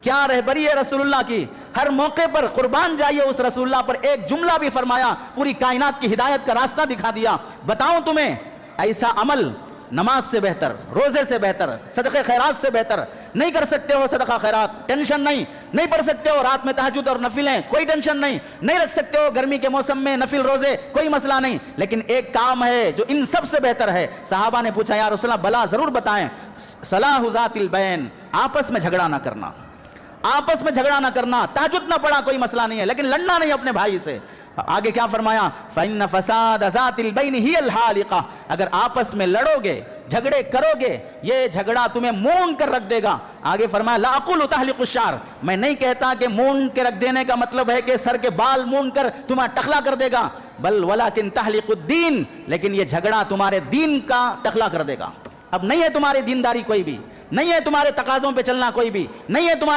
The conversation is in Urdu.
کیا رہبری ہے رسول اللہ کی، ہر موقع پر قربان جائیے اس رسول اللہ پر۔ ایک جملہ بھی فرمایا، پوری کائنات کی ہدایت کا راستہ دکھا دیا۔ بتاؤں تمہیں ایسا عمل نماز سے بہتر، روزے سے بہتر، صدقہ خیرات سے بہتر نہیں کر سکتے ہو۔ صدقہ خیرات ٹینشن نہیں پڑھ سکتے ہو، رات میں تہجد اور نفلیں کوئی ٹینشن نہیں رکھ سکتے ہو، گرمی کے موسم میں نفل روزے کوئی مسئلہ نہیں، لیکن ایک کام ہے جو ان سب سے بہتر ہے۔ صحابہ نے پوچھا یا رسول اللہ بلا ضرور بتائیں۔ صلاح ذات البین، آپس میں جھگڑا نہ کرنا، آپس میں جھگڑا نہ کرنا۔ تہجد نہ پڑھا کوئی مسئلہ نہیں ہے، لیکن لڑنا نہیں اپنے بھائی سے۔ آگے کیا فرمایا؟ فَإِنَّ فَسَادَ ذَاتِ الْبَيْنِ هِيَ الْحَالِقَةُ، اگر آپس میں لڑو گے، جھگڑے کرو گے، یہ جھگڑا تمہیں مون کر رکھ دے گا۔ آگے فرمایا لا اقول تحلق الشعر، میں نہیں کہتا کہ مون کے رکھ دینے کا مطلب ہے کہ سر کے بال مون کر تمہیں ٹخلا کر دے گا، بل ولکن تحلق الدین، لیکن یہ جھگڑا تمہارے دین کا ٹخلا کر دے گا۔ اب نہیں ہے تمہاری دینداری کوئی بھی، نہیں ہے تمہارے تقاضوں پہ چلنا کوئی بھی، نہیں ہے تمہارے